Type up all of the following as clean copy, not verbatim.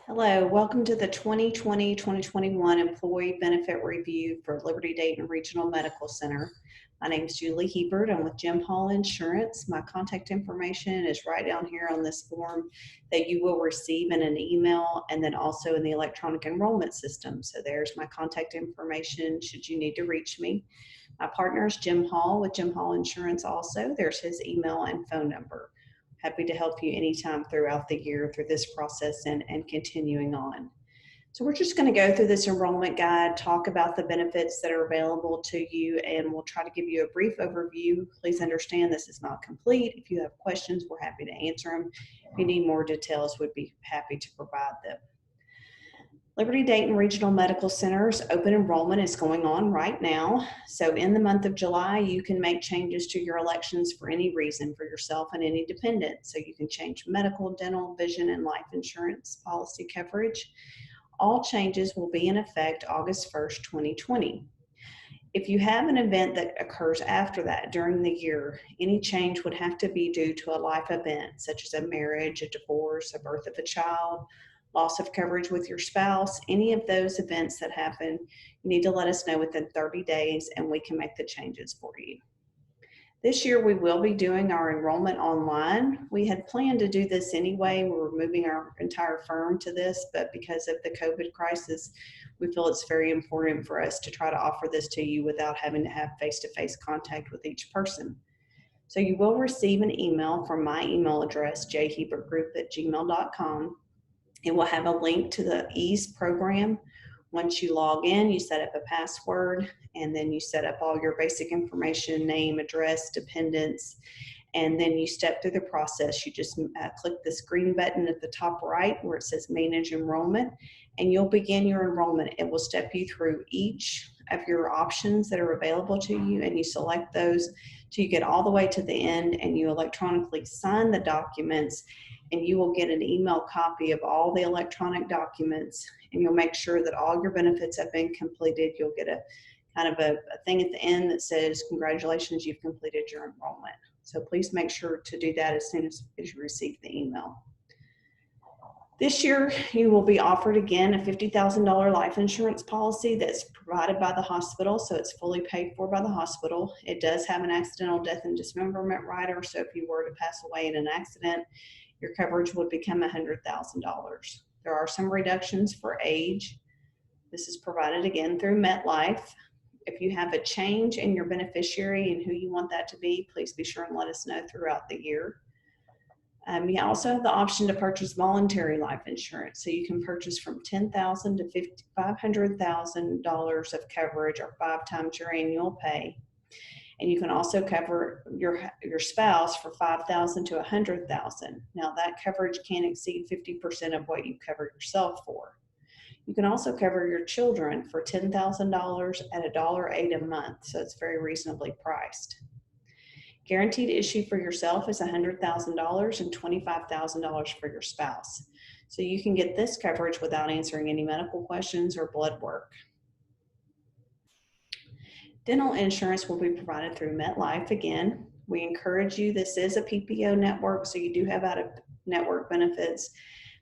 Hello, welcome to the 2020-2021 Employee Benefit Review for Liberty Dayton Regional Medical Center. My name is Julie Hebert. I'm with Jim Hall Insurance. My contact information is right down here on this form that you will receive in an email and then also in the electronic enrollment system. So there's my contact information should you need to reach me. My partner is Jim Hall with Jim Hall Insurance also. There's his email and phone number. Happy to help you anytime throughout the year through this process and continuing on. So we're just going to go through this enrollment guide, talk about the benefits that are available to you, and we'll try to give you a brief overview. Please understand this is not complete. If you have questions, we're happy to answer them. If you need more details, we'd be happy to provide them. Liberty Dayton Regional Medical Center's open enrollment is going on right now. So in the month of July, you can make changes to your elections for any reason for yourself and any dependent. So you can change medical, dental, vision, and life insurance policy coverage. All changes will be in effect August 1st, 2020. If you have an event that occurs after that during the year, any change would have to be due to a life event, such as a marriage, a divorce, a birth of a child, loss of coverage with your spouse. Any of those events that happen, you need to let us know within 30 days and we can make the changes for you. This year we will be doing our enrollment online. We had planned to do this anyway. We were moving our entire firm to this, but because of the COVID crisis, we feel it's very important for us to try to offer this to you without having to have face-to-face contact with each person. So you will receive an email from my email address, jhebertgroup@gmail.com. It will have a link to the EASE program. Once you log in, you set up a password, and then you set up all your basic information, name, address, dependents, and then you step through the process. You just click this green button at the top right where it says Manage Enrollment, and you'll begin your enrollment. It will step you through each of your options that are available to you, and you select those till you get all the way to the end, and you electronically sign the documents, and you will get an email copy of all the electronic documents, and you'll make sure that all your benefits have been completed. You'll get a kind of a thing at the end that says, congratulations, you've completed your enrollment. So please make sure to do that as soon as you receive the email. This year, you will be offered again a $50,000 life insurance policy that's provided by the hospital, so it's fully paid for by the hospital. It does have an accidental death and dismemberment rider, so if you were to pass away in an accident, your coverage would become $100,000. There are some reductions for age. This is provided again through MetLife. If you have a change in your beneficiary and who you want that to be, please be sure and let us know throughout the year. You also have the option to purchase voluntary life insurance. So you can purchase from $10,000 to $500,000 of coverage, or 5 times your annual pay. And you can also cover your spouse for $5,000 to $100,000. Now that coverage can exceed 50% of what you cover yourself for. You can also cover your children for $10,000 at $1.08 a month, so it's very reasonably priced. Guaranteed issue for yourself is $100,000 and $25,000 for your spouse. So you can get this coverage without answering any medical questions or blood work. Dental insurance will be provided through MetLife again. We encourage you, this is a PPO network, so you do have out-of-network benefits,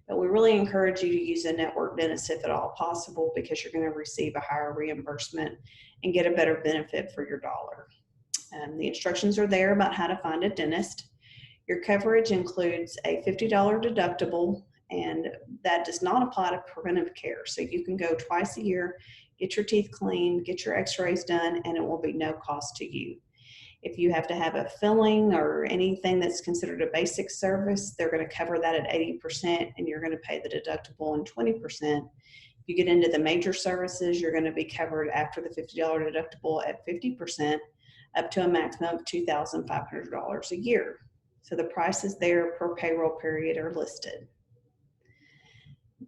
but we really encourage you to use a network dentist if at all possible, because you're going to receive a higher reimbursement and get a better benefit for your dollar. The instructions are there about how to find a dentist. Your coverage includes a $50 deductible, and that does not apply to preventive care. So you can go twice a year, get your teeth cleaned, get your x-rays done, and it will be no cost to you. If you have to have a filling or anything that's considered a basic service, they're going to cover that at 80%, and you're going to pay the deductible in 20%. If you get into the major services, you're going to be covered after the $50 deductible at 50%, up to a maximum of $2,500 a year. So the prices there per payroll period are listed.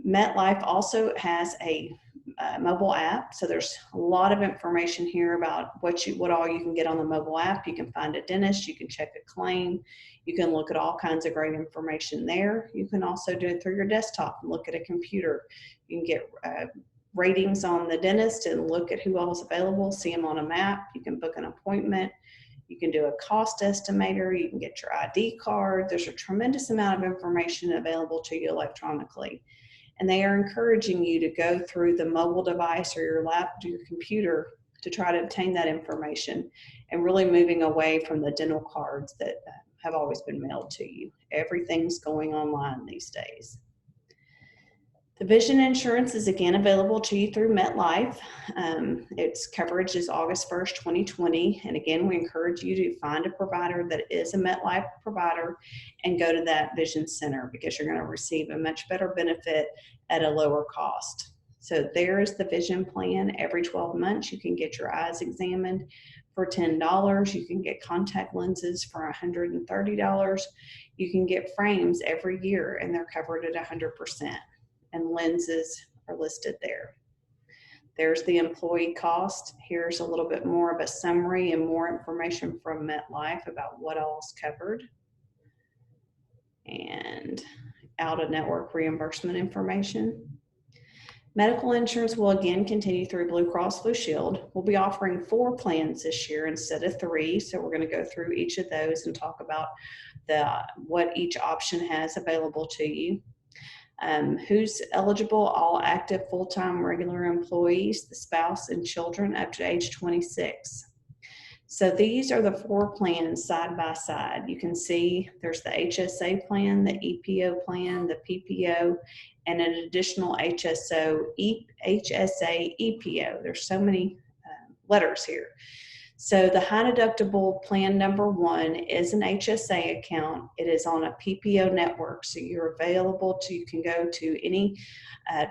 MetLife also has a mobile app, so there's a lot of information here about what all you can get on the mobile app. You can find a dentist, you can check a claim, you can look at all kinds of great information there. You can also do it through your desktop and look at a computer. You can get ratings on the dentist and look at who else is available, see them on a map. You can book an appointment. You can do a cost estimator. You can get your ID card. There's a tremendous amount of information available to you electronically. And they are encouraging you to go through the mobile device or your laptop, your computer, to try to obtain that information, and really moving away from the dental cards that have always been mailed to you. Everything's going online these days. The vision insurance is again available to you through MetLife. Its coverage is August 1st, 2020. And again, we encourage you to find a provider that is a MetLife provider and go to that vision center, because you're going to receive a much better benefit at a lower cost. So there is the vision plan. Every 12 months, you can get your eyes examined for $10. You can get contact lenses for $130. You can get frames every year, and they're covered at 100%. And lenses are listed there. There's the employee cost. Here's a little bit more of a summary and more information from MetLife about what all is covered. And out-of-network reimbursement information. Medical insurance will again continue through Blue Cross Blue Shield. We'll be offering 4 plans this year instead of 3. So we're going to go through each of those and talk about what each option has available to you. Who's eligible? All active full-time regular employees, the spouse and children up to age 26. So these are the 4 plans side by side. You can see there's the HSA plan, the EPO plan, the PPO, and an additional HSA EPO. There's so many letters here. So the high deductible plan number 1 is an HSA account. It is on a PPO network, so you're available to, you can go to any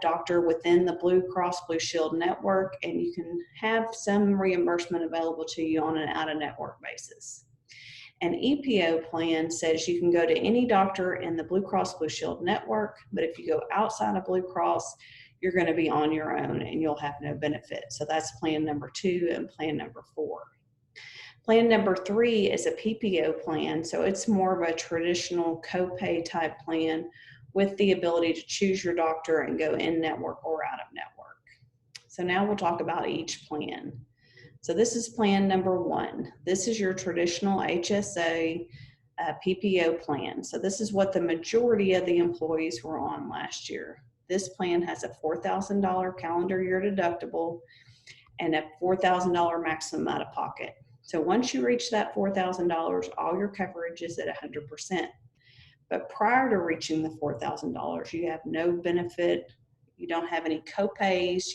doctor within the Blue Cross Blue Shield network, and you can have some reimbursement available to you on an out-of-network basis. An EPO plan says you can go to any doctor in the Blue Cross Blue Shield network, but if you go outside of Blue Cross, you're going to be on your own and you'll have no benefit. So that's plan number 2 and plan number 4. Plan number 3 is a PPO plan. So it's more of a traditional copay type plan with the ability to choose your doctor and go in network or out of network. So now we'll talk about each plan. So this is plan number 1. This is your traditional HSA PPO plan. So this is what the majority of the employees were on last year. This plan has a $4,000 calendar year deductible and a $4,000 maximum out of pocket. So once you reach that $4,000, all your coverage is at 100%. But prior to reaching the $4,000, you have no benefit. You don't have any copays.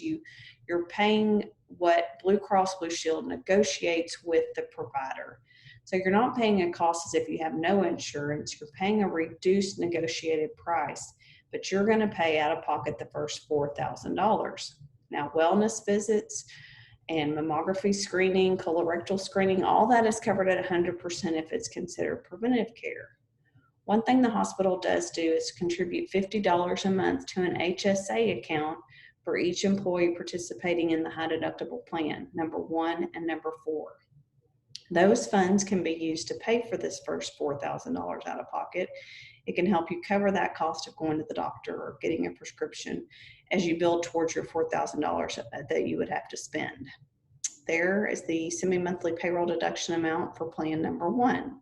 You're paying what Blue Cross Blue Shield negotiates with the provider. So you're not paying a cost as if you have no insurance. You're paying a reduced negotiated price, but you're going to pay out of pocket the first $4,000. Now, wellness visits and mammography screening, colorectal screening, all that is covered at 100% if it's considered preventative care. One thing the hospital does do is contribute $50 a month to an HSA account for each employee participating in the high deductible plan, number 1 and number 4. Those funds can be used to pay for this first $4,000 out of pocket. It can help you cover that cost of going to the doctor or getting a prescription as you build towards your $4,000 that you would have to spend. There is the semi-monthly payroll deduction amount for plan number 1.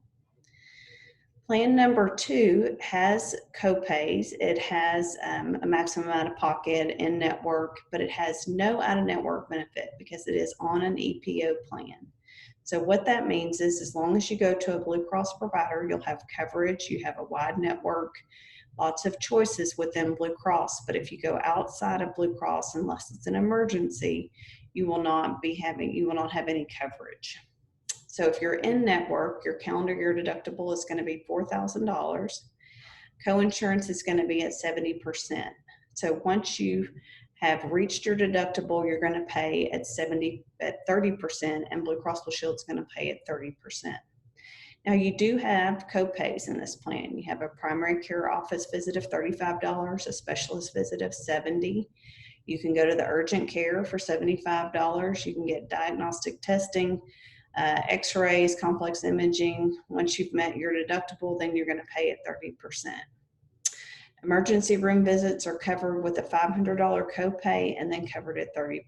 Plan number 2 has copays. It has a maximum out of pocket in network, but it has no out-of-network benefit because it is on an EPO plan. So what that means is as long as you go to a Blue Cross provider, you'll have coverage, you have a wide network, lots of choices within Blue Cross. But if you go outside of Blue Cross, unless it's an emergency, you will not have any coverage. So if you're in network, your calendar year deductible is going to be $4,000. Coinsurance is going to be at 70%. So once you have reached your deductible, you're going to pay at 30%, and Blue Cross Blue Shield is going to pay at 30%. Now you do have copays in this plan. You have a primary care office visit of $35, a specialist visit of $70. You can go to the urgent care for $75. You can get diagnostic testing, x-rays, complex imaging. Once you've met your deductible, then you're going to pay at 30%. Emergency room visits are covered with a $500 copay and then covered at 30%.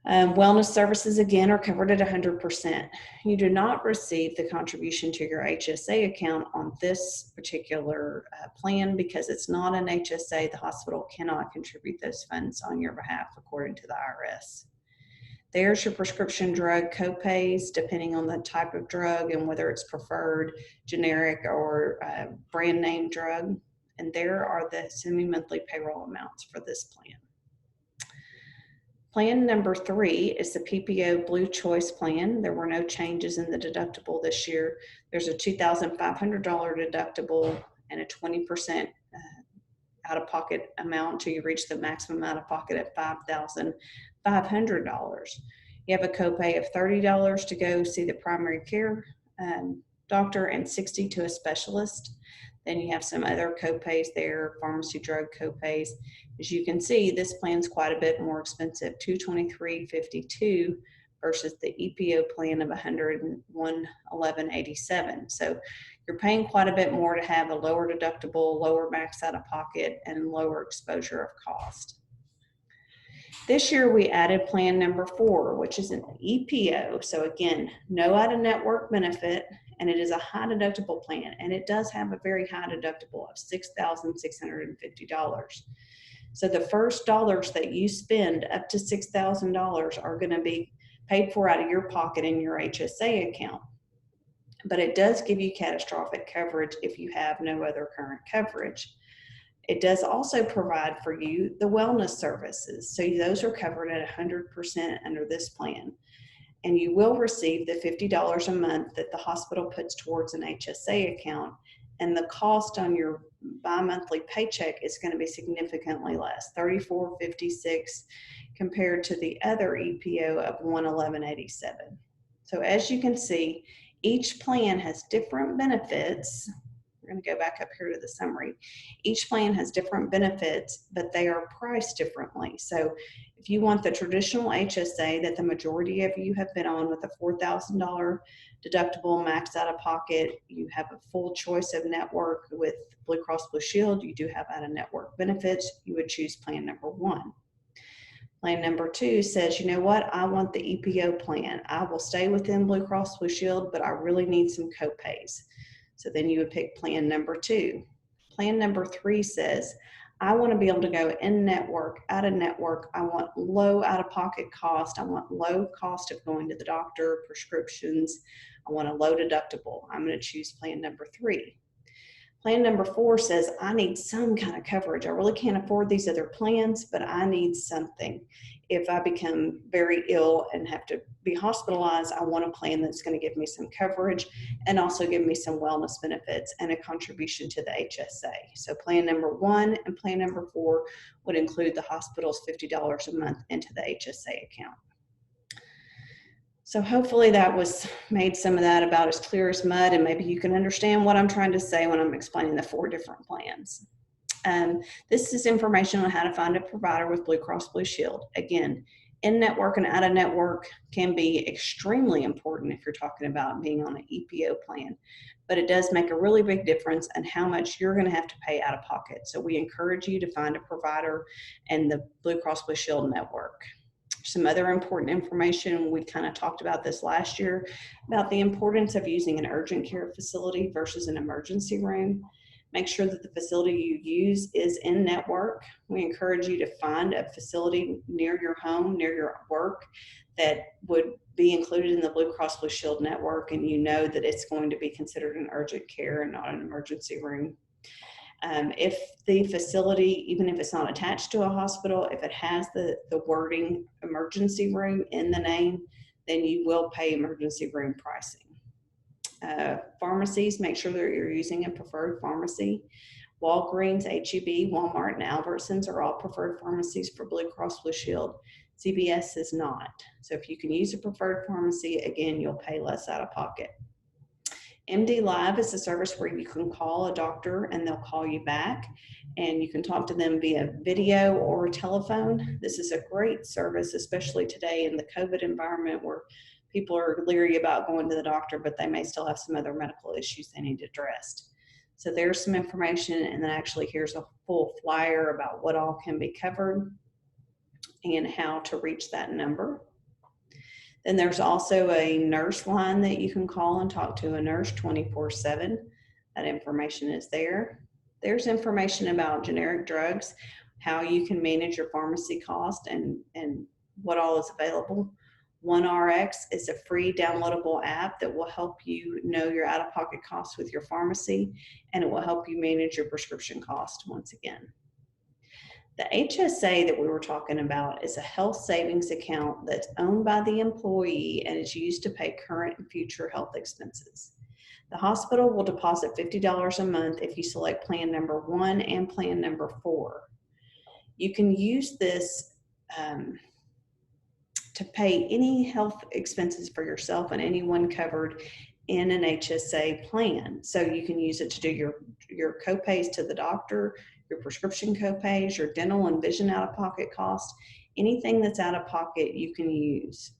Wellness services, again, are covered at 100%. You do not receive the contribution to your HSA account on this particular plan because it's not an HSA. The hospital cannot contribute those funds on your behalf according to the IRS. There's your prescription drug copays, depending on the type of drug and whether it's preferred, generic, or brand name drug. And there are the semi-monthly payroll amounts for this plan. Plan number 3 is the PPO Blue Choice plan. There were no changes in the deductible this year. There's a $2,500 deductible and a 20% out-of-pocket amount until you reach the maximum out-of-pocket at $5,500. You have a copay of $30 to go see the primary care doctor and $60 to a specialist. Then you have some other copays there, pharmacy drug copays. As you can see, this plan's quite a bit more expensive, $223.52 versus the EPO plan of $111.87. So you're paying quite a bit more to have a lower deductible, lower max out of pocket, and lower exposure of cost. This year we added plan number 4, which is an EPO. So again, no out-of-network benefit, and it is a high deductible plan, and it does have a very high deductible of $6,650. So the first dollars that you spend up to $6,000 are going to be paid for out of your pocket in your HSA account. But it does give you catastrophic coverage if you have no other current coverage. It does also provide for you the wellness services. So those are covered at 100% under this plan. And you will receive the $50 a month that the hospital puts towards an HSA account. And the cost on your bi-monthly paycheck is going to be significantly less, $34.56 compared to the other EPO of $111.87. So as you can see, each plan has different benefits. We're going to go back up here to the summary. Each plan has different benefits, but they are priced differently. So if you want the traditional HSA that the majority of you have been on with a $4,000 deductible max out of pocket, you have a full choice of network with Blue Cross Blue Shield, you do have out-of-network benefits, you would choose plan number 1. Plan number 2 says, you know what, I want the EPO plan. I will stay within Blue Cross Blue Shield, but I really need some copays. So then you would pick plan number 2. Plan number 3 says, I want to be able to go in network, out of network. I want low out-of-pocket cost. I want low cost of going to the doctor, prescriptions. I want a low deductible. I'm going to choose plan number 3. Plan number 4 says, I need some kind of coverage. I really can't afford these other plans, but I need something. If I become very ill and have to be hospitalized, I want a plan that's going to give me some coverage and also give me some wellness benefits and a contribution to the HSA. So plan number 1 and plan number 4 would include the hospital's $50 a month into the HSA account. So hopefully that made some of that about as clear as mud, and maybe you can understand what I'm trying to say when I'm explaining the 4 different plans. This is information on how to find a provider with Blue Cross Blue Shield. Again, in-network and out-of-network can be extremely important if you're talking about being on an EPO plan, but it does make a really big difference in how much you're going to have to pay out of pocket. So we encourage you to find a provider in the Blue Cross Blue Shield network. Some other important information, we kind of talked about this last year, about the importance of using an urgent care facility versus an emergency room. Make sure that the facility you use is in network. We encourage you to find a facility near your home, near your work, that would be included in the Blue Cross Blue Shield network, and you know that it's going to be considered an urgent care and not an emergency room. If the facility, even if it's not attached to a hospital, if it has the wording emergency room in the name, then you will pay emergency room pricing. Pharmacies, make sure that you're using a preferred pharmacy. Walgreens, H-E-B, Walmart, and Albertsons are all preferred pharmacies for Blue Cross Blue Shield. CVS is not. So if you can use a preferred pharmacy, again, you'll pay less out of pocket. MD Live is a service where you can call a doctor and they'll call you back, and you can talk to them via video or telephone. This is a great service, especially today in the COVID environment where people are leery about going to the doctor, but they may still have some other medical issues they need addressed. So there's some information, and then actually here's a full flyer about what all can be covered and how to reach that number. Then there's also a nurse line that you can call and talk to a nurse 24/7. That information is there. There's information about generic drugs, how you can manage your pharmacy cost, and what all is available. OneRx is a free downloadable app that will help you know your out-of-pocket costs with your pharmacy, and it will help you manage your prescription cost once again. The HSA that we were talking about is a health savings account that's owned by the employee and is used to pay current and future health expenses. The hospital will deposit $50 a month if you select plan number 1 and plan number 4. You can use this to pay any health expenses for yourself and anyone covered in an HSA plan. So you can use it to do your co-pays to the doctor, your prescription co-pays, your dental and vision out-of-pocket costs, anything that's out of pocket you can use.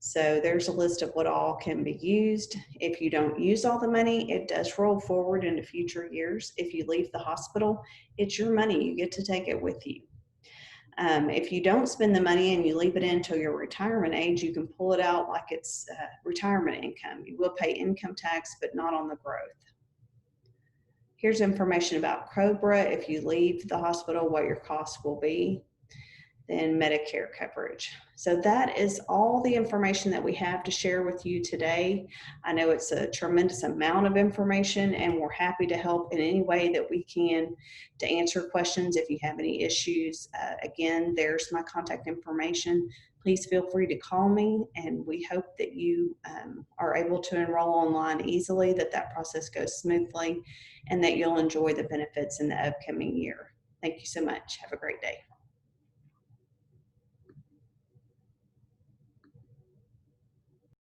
So there's a list of what all can be used. If you don't use all the money, it does roll forward into future years. If you leave the hospital, it's your money. You get to take it with you. If you don't spend the money and you leave it in until your retirement age, you can pull it out like it's retirement income. You will pay income tax, but not on the growth. Here's information about COBRA. If you leave the hospital, what your costs will be. Then Medicare coverage. So that is all the information that we have to share with you today. I know it's a tremendous amount of information, and we're happy to help in any way that we can to answer questions if you have any issues. Again, there's my contact information. Please feel free to call me, and we hope that you are able to enroll online easily, that process goes smoothly, and that you'll enjoy the benefits in the upcoming year. Thank you so much. Have a great day.